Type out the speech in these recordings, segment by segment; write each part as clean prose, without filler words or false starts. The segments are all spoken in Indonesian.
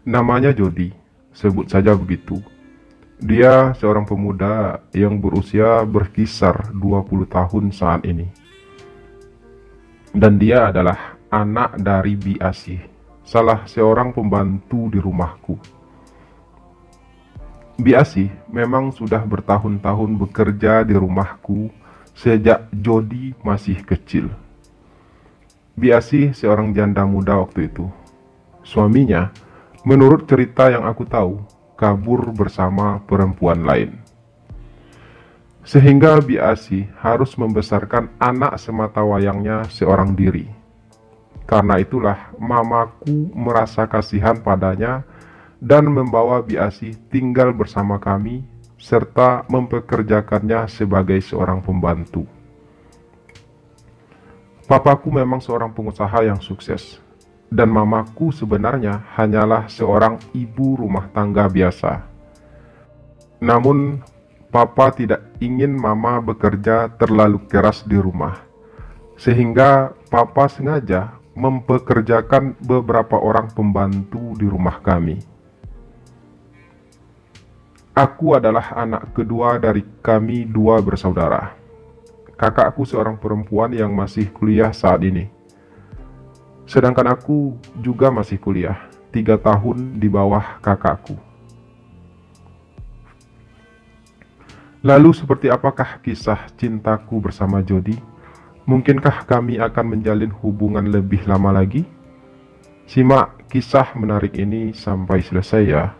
Namanya Jody, sebut saja begitu. Dia seorang pemuda yang berusia berkisar 20 tahun saat ini. Dan dia adalah anak dari Bi Asih, salah seorang pembantu di rumahku. Bi Asih memang sudah bertahun-tahun bekerja di rumahku sejak Jody masih kecil. Bi Asih seorang janda muda waktu itu. Suaminya, menurut cerita yang aku tahu, kabur bersama perempuan lain. Sehingga Bi Asih harus membesarkan anak sematawayangnya seorang diri. Karena itulah mamaku merasa kasihan padanya dan membawa Bi Asih tinggal bersama kami serta mempekerjakannya sebagai seorang pembantu. Papaku memang seorang pengusaha yang sukses, dan mamaku sebenarnya hanyalah seorang ibu rumah tangga biasa. Namun, papa tidak ingin mama bekerja terlalu keras di rumah, sehingga papa sengaja mempekerjakan beberapa orang pembantu di rumah kami. Aku adalah anak kedua dari kami dua bersaudara. Kakakku seorang perempuan yang masih kuliah saat ini. Sedangkan aku juga masih kuliah, 3 tahun di bawah kakakku. Lalu seperti apakah kisah cintaku bersama Jody? Mungkinkah kami akan menjalin hubungan lebih lama lagi? Simak kisah menarik ini sampai selesai ya.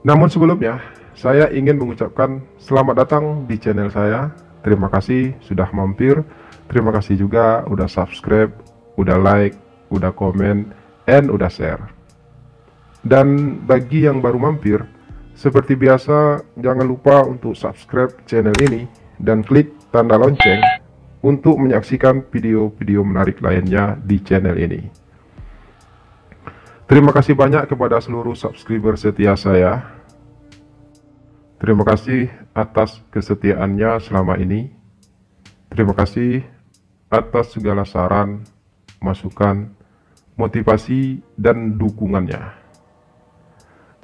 Namun sebelumnya, saya ingin mengucapkan selamat datang di channel saya. Terima kasih sudah mampir. Terima kasih juga udah subscribe, udah like, udah komen, and udah share. Dan bagi yang baru mampir, seperti biasa jangan lupa untuk subscribe channel ini dan klik tanda lonceng untuk menyaksikan video-video menarik lainnya di channel ini. Terima kasih banyak kepada seluruh subscriber setia saya. Terima kasih atas kesetiaannya selama ini. Terima kasih atas segala saran, masukan, motivasi, dan dukungannya.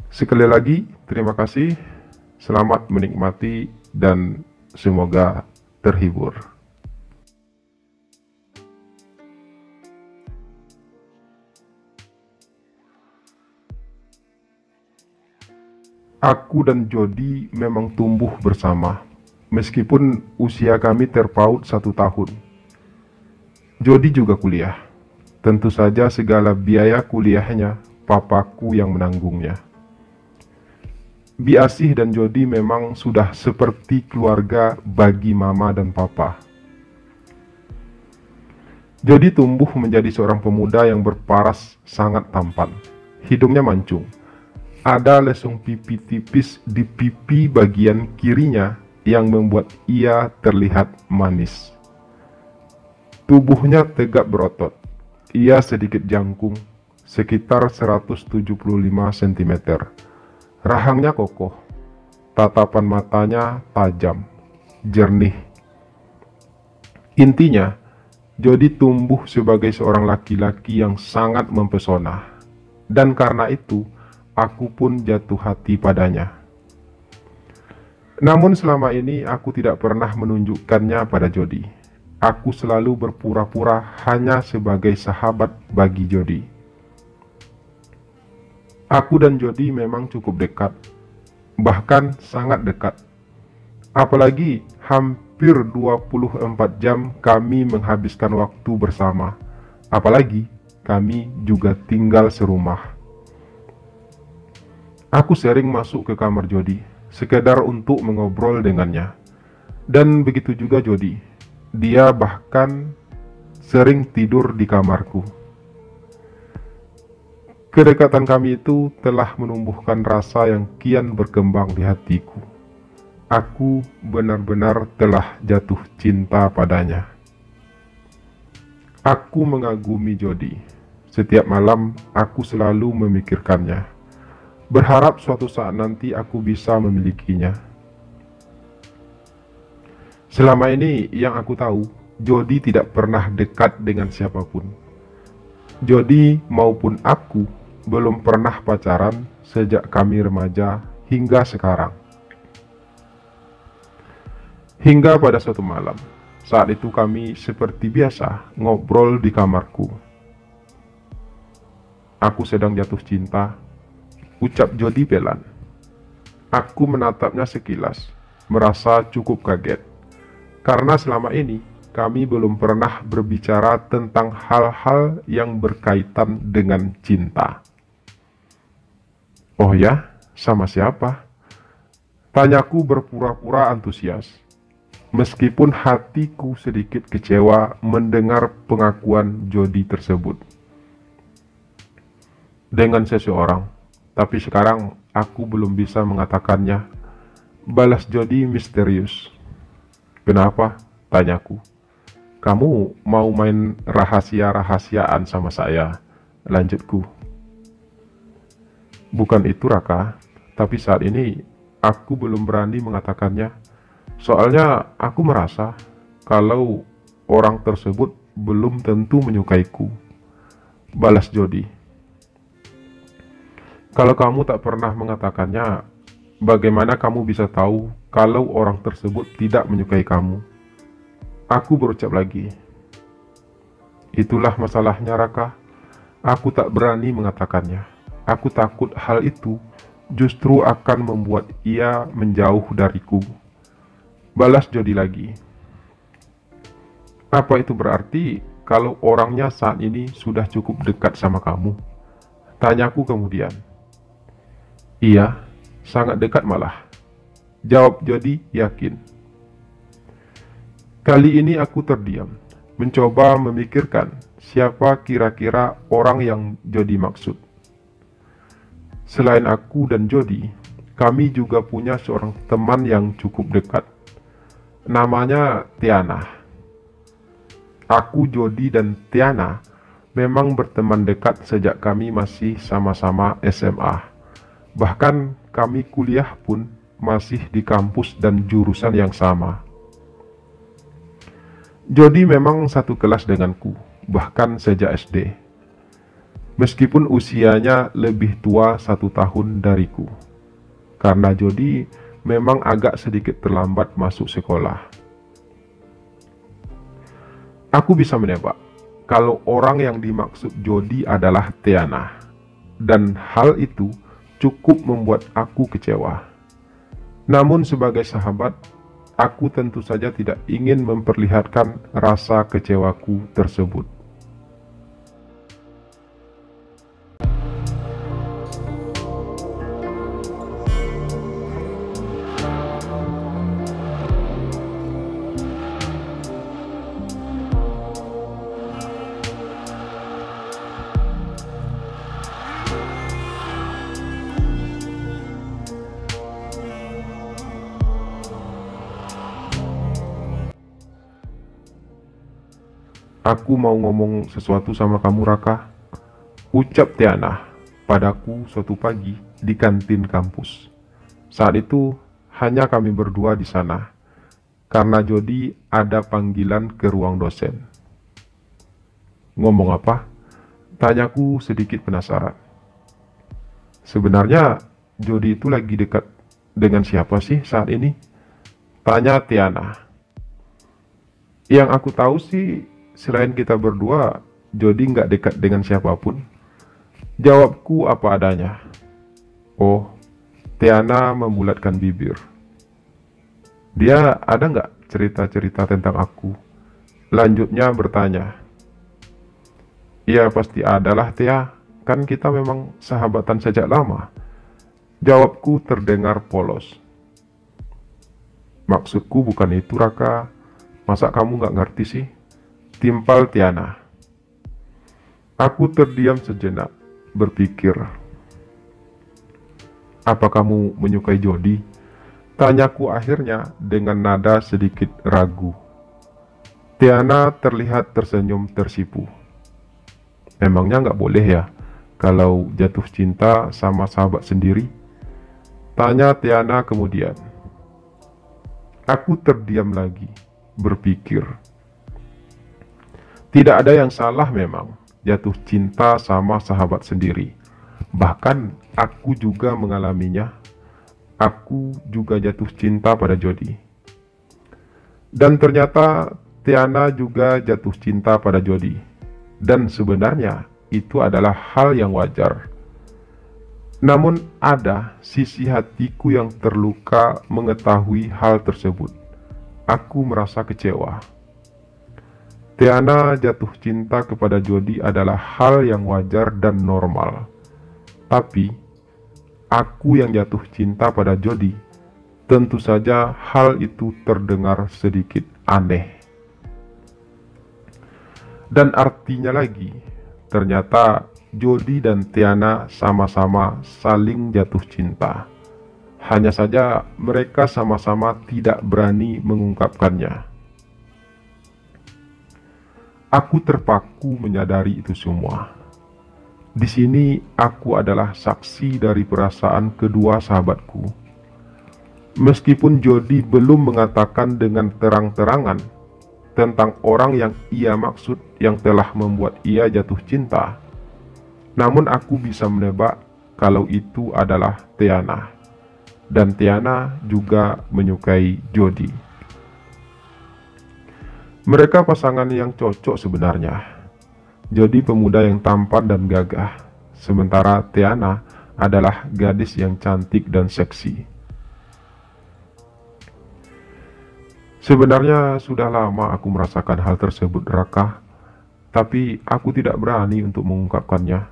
Sekali lagi, terima kasih. Selamat menikmati dan semoga terhibur. Aku dan Jody memang tumbuh bersama, meskipun usia kami terpaut 1 tahun. Jody juga kuliah. Tentu saja segala biaya kuliahnya, papaku yang menanggungnya. Bi Asih dan Jody memang sudah seperti keluarga bagi mama dan papa. Jody tumbuh menjadi seorang pemuda yang berparas sangat tampan. Hidungnya mancung. Ada lesung pipi tipis di pipi bagian kirinya yang membuat ia terlihat manis. Tubuhnya tegap berotot. Ia sedikit jangkung, sekitar 175 cm. Rahangnya kokoh. Tatapan matanya tajam, jernih. Intinya, Jody tumbuh sebagai seorang laki-laki yang sangat mempesona. Dan karena itu, aku pun jatuh hati padanya. Namun selama ini aku tidak pernah menunjukkannya pada Jody. Aku selalu berpura-pura hanya sebagai sahabat bagi Jody. Aku dan Jody memang cukup dekat, bahkan sangat dekat. Apalagi hampir 24 jam kami menghabiskan waktu bersama. Apalagi kami juga tinggal serumah. Aku sering masuk ke kamar Jody, sekedar untuk mengobrol dengannya. Dan begitu juga Jody. Dia bahkan sering tidur di kamarku. Kedekatan kami itu telah menumbuhkan rasa yang kian berkembang di hatiku. Aku benar-benar telah jatuh cinta padanya. Aku mengagumi Jody. Setiap malam aku selalu memikirkannya. Berharap suatu saat nanti aku bisa memilikinya. Selama ini yang aku tahu, Jody tidak pernah dekat dengan siapapun. Jody maupun aku belum pernah pacaran sejak kami remaja hingga sekarang. Hingga pada suatu malam, saat itu kami seperti biasa ngobrol di kamarku. Aku sedang jatuh cinta, ucap Jody pelan. Aku menatapnya sekilas, merasa cukup kaget. Karena selama ini kami belum pernah berbicara tentang hal-hal yang berkaitan dengan cinta. Oh ya, sama siapa? Tanyaku berpura-pura antusias. Meskipun hatiku sedikit kecewa mendengar pengakuan Jody tersebut. Dengan seseorang, tapi sekarang aku belum bisa mengatakannya, balas Jody misterius. Kenapa? Tanyaku. Kamu mau main rahasia-rahasiaan sama saya? Lanjutku. Bukan itu Raka, tapi saat ini aku belum berani mengatakannya. Soalnya aku merasa kalau orang tersebut belum tentu menyukaiku. Balas Jody. Kalau kamu tak pernah mengatakannya, bagaimana kamu bisa tahu kalau orang tersebut tidak menyukai kamu? Aku berucap lagi. Itulah masalahnya Raka. Aku tak berani mengatakannya. Aku takut hal itu justru akan membuat ia menjauh dariku. Balas Jody lagi. Apa itu berarti kalau orangnya saat ini sudah cukup dekat sama kamu? Tanyaku kemudian. Iya, sangat dekat malah. Jawab Jody yakin. Kali ini aku terdiam, mencoba memikirkan siapa kira-kira orang yang Jody maksud. Selain aku dan Jody, kami juga punya seorang teman yang cukup dekat. Namanya Tiana. Aku, Jody, dan Tiana memang berteman dekat sejak kami masih sama-sama SMA. Bahkan kami kuliah pun masih di kampus dan jurusan yang sama. Jody memang satu kelas denganku, bahkan sejak SD. Meskipun usianya lebih tua 1 tahun dariku. Karena Jody memang agak sedikit terlambat masuk sekolah. Aku bisa menebak kalau orang yang dimaksud Jody adalah Tiana. Dan hal itu cukup membuat aku kecewa. Namun sebagai sahabat, aku tentu saja tidak ingin memperlihatkan rasa kecewaku tersebut. Aku mau ngomong sesuatu sama kamu Raka, ucap Tiana padaku suatu pagi di kantin kampus. Saat itu hanya kami berdua di sana, karena Jody ada panggilan ke ruang dosen. Ngomong apa? Tanyaku sedikit penasaran. Sebenarnya Jody itu lagi dekat dengan siapa sih saat ini? Tanya Tiana. Yang aku tahu sih, selain kita berdua, Jody nggak dekat dengan siapapun. Jawabku apa adanya. Oh, Tiana membulatkan bibir. Dia ada nggak cerita-cerita tentang aku? Lanjutnya bertanya. Ya pasti adalah Tia, kan kita memang sahabatan sejak lama. Jawabku terdengar polos. Maksudku bukan itu Raka. Masa kamu nggak ngerti sih? Timpal Tiana. Aku terdiam sejenak, berpikir. Apa kamu menyukai Jody? Tanyaku akhirnya dengan nada sedikit ragu. Tiana terlihat tersenyum tersipu. Emangnya nggak boleh ya kalau jatuh cinta sama sahabat sendiri? Tanya Tiana kemudian. Aku terdiam lagi, berpikir. Tidak ada yang salah memang jatuh cinta sama sahabat sendiri. Bahkan aku juga mengalaminya. Aku juga jatuh cinta pada Jody. Dan ternyata Tiana juga jatuh cinta pada Jody. Dan sebenarnya itu adalah hal yang wajar. Namun ada sisi hatiku yang terluka mengetahui hal tersebut. Aku merasa kecewa. Tiana jatuh cinta kepada Jody adalah hal yang wajar dan normal. Tapi aku yang jatuh cinta pada Jody, tentu saja hal itu terdengar sedikit aneh. Dan artinya lagi, ternyata Jody dan Tiana sama-sama saling jatuh cinta. Hanya saja mereka sama-sama tidak berani mengungkapkannya. Aku terpaku menyadari itu semua. Di sini aku adalah saksi dari perasaan kedua sahabatku. Meskipun Jody belum mengatakan dengan terang-terangan tentang orang yang ia maksud yang telah membuat ia jatuh cinta, namun aku bisa menebak kalau itu adalah Tiana. Dan Tiana juga menyukai Jody. Mereka pasangan yang cocok sebenarnya. Jody pemuda yang tampan dan gagah, sementara Tiana adalah gadis yang cantik dan seksi. Sebenarnya sudah lama aku merasakan hal tersebut, Raka, tapi aku tidak berani untuk mengungkapkannya.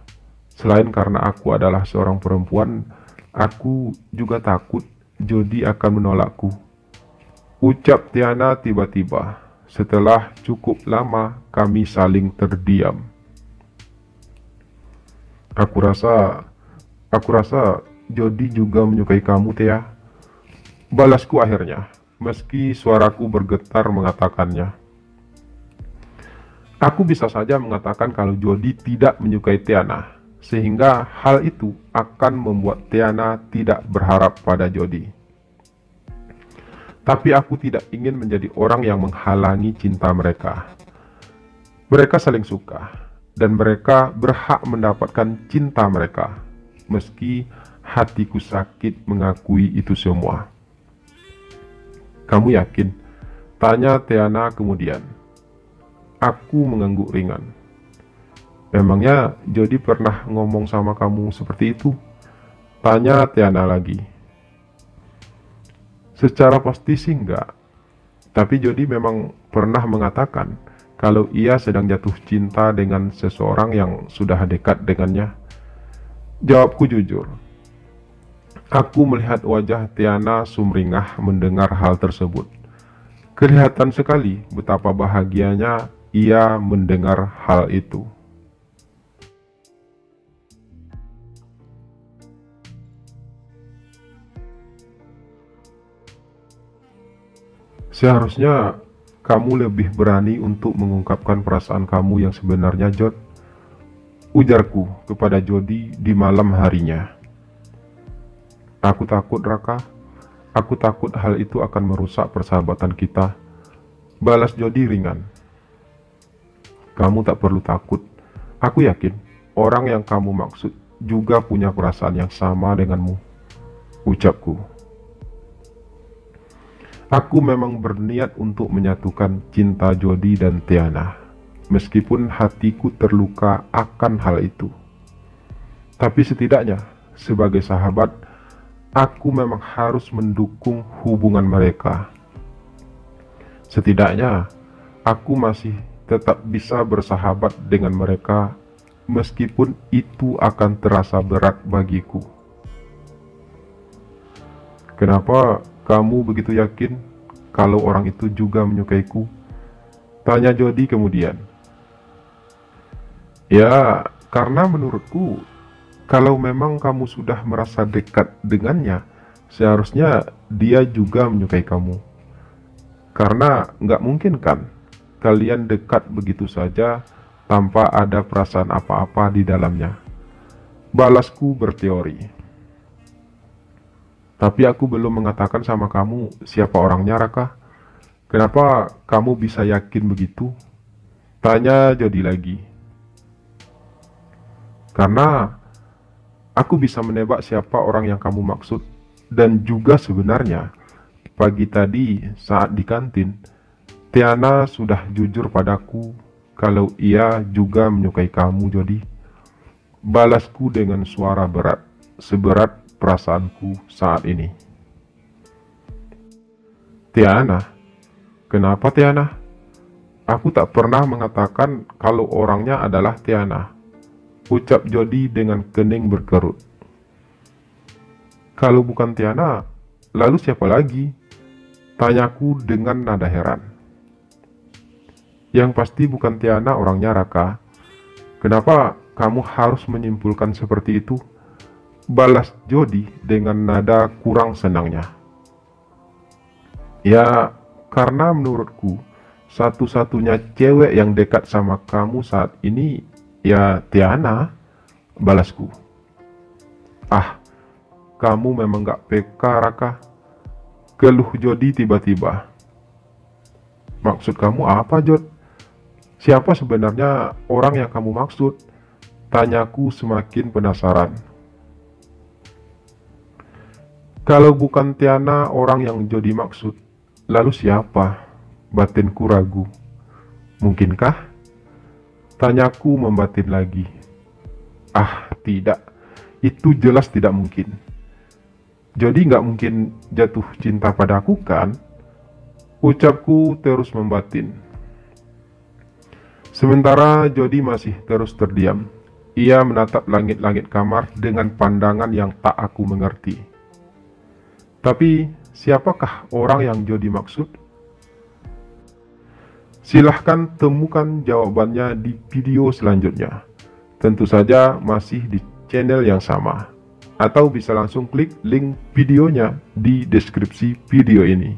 Selain karena aku adalah seorang perempuan, aku juga takut Jody akan menolakku. Ucap Tiana tiba-tiba setelah cukup lama kami saling terdiam. Aku rasa Jody juga menyukai kamu, Tia. Balasku akhirnya, meski suaraku bergetar mengatakannya. Aku bisa saja mengatakan kalau Jody tidak menyukai Tiana, sehingga hal itu akan membuat Tiana tidak berharap pada Jody. Tapi aku tidak ingin menjadi orang yang menghalangi cinta mereka. Mereka saling suka, dan mereka berhak mendapatkan cinta mereka, meski hatiku sakit mengakui itu semua. Kamu yakin? Tanya Tiana kemudian. Aku mengangguk ringan. Memangnya Jody pernah ngomong sama kamu seperti itu? Tanya Tiana lagi. Secara pasti sih enggak. Tapi Jody memang pernah mengatakan kalau ia sedang jatuh cinta dengan seseorang yang sudah dekat dengannya. Jawabku jujur. Aku melihat wajah Tiana sumringah mendengar hal tersebut. Kelihatan sekali betapa bahagianya ia mendengar hal itu. Seharusnya kamu lebih berani untuk mengungkapkan perasaan kamu yang sebenarnya, Jod. Ujarku kepada Jody di malam harinya. Aku takut, Raka. Aku takut hal itu akan merusak persahabatan kita. Balas Jody ringan. Kamu tak perlu takut. Aku yakin orang yang kamu maksud juga punya perasaan yang sama denganmu. Ucapku. Aku memang berniat untuk menyatukan cinta Jody dan Tiana, meskipun hatiku terluka akan hal itu. Tapi setidaknya, sebagai sahabat, aku memang harus mendukung hubungan mereka. Setidaknya, aku masih tetap bisa bersahabat dengan mereka, meskipun itu akan terasa berat bagiku. Kenapa kamu begitu yakin kalau orang itu juga menyukaiku? Tanya Jody kemudian. Ya, karena menurutku, kalau memang kamu sudah merasa dekat dengannya, seharusnya dia juga menyukai kamu. Karena nggak mungkin kan kalian dekat begitu saja tanpa ada perasaan apa-apa di dalamnya. Balasku berteori. Tapi aku belum mengatakan sama kamu siapa orangnya, Raka. Kenapa kamu bisa yakin begitu? Tanya Jody lagi. karena aku bisa menebak siapa orang yang kamu maksud. Dan juga sebenarnya pagi tadi saat di kantin, Tiana sudah jujur padaku kalau ia juga menyukai kamu, Jody. Balasku dengan suara berat, seberat perasaanku saat ini. Tiana, kenapa Tiana? Aku tak pernah mengatakan kalau orangnya adalah Tiana, ucap Jody dengan kening berkerut. Kalau bukan Tiana, lalu siapa lagi? Tanyaku dengan nada heran. Yang pasti bukan Tiana orangnya, Raka. Kenapa kamu harus menyimpulkan seperti itu? Balas Jody dengan nada kurang senangnya. Ya, karena menurutku satu-satunya cewek yang dekat sama kamu saat ini ya Tiana, balasku. Ah, kamu memang gak peka, Raka. Geluh Jody tiba-tiba. Maksud kamu apa, Jod? Siapa sebenarnya orang yang kamu maksud? Tanyaku semakin penasaran. Kalau bukan Tiana orang yang Jody maksud, lalu siapa? Batinku ragu. Mungkinkah? Tanyaku membatin lagi. Ah, tidak. Itu jelas tidak mungkin. Jody nggak mungkin jatuh cinta padaku, kan? Ucapku terus membatin. Sementara Jody masih terus terdiam. Ia menatap langit-langit kamar dengan pandangan yang tak aku mengerti. Tapi, siapakah orang yang Jody maksud? Silahkan temukan jawabannya di video selanjutnya. Tentu saja masih di channel yang sama. Atau bisa langsung klik link videonya di deskripsi video ini.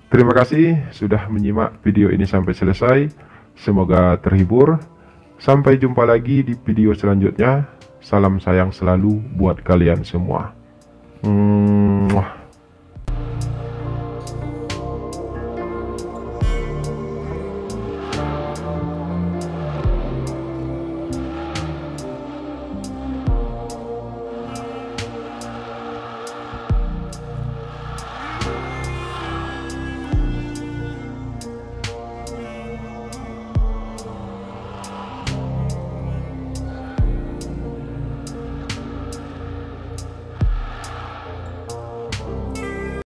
Terima kasih sudah menyimak video ini sampai selesai. Semoga terhibur. Sampai jumpa lagi di video selanjutnya. Salam sayang selalu buat kalian semua.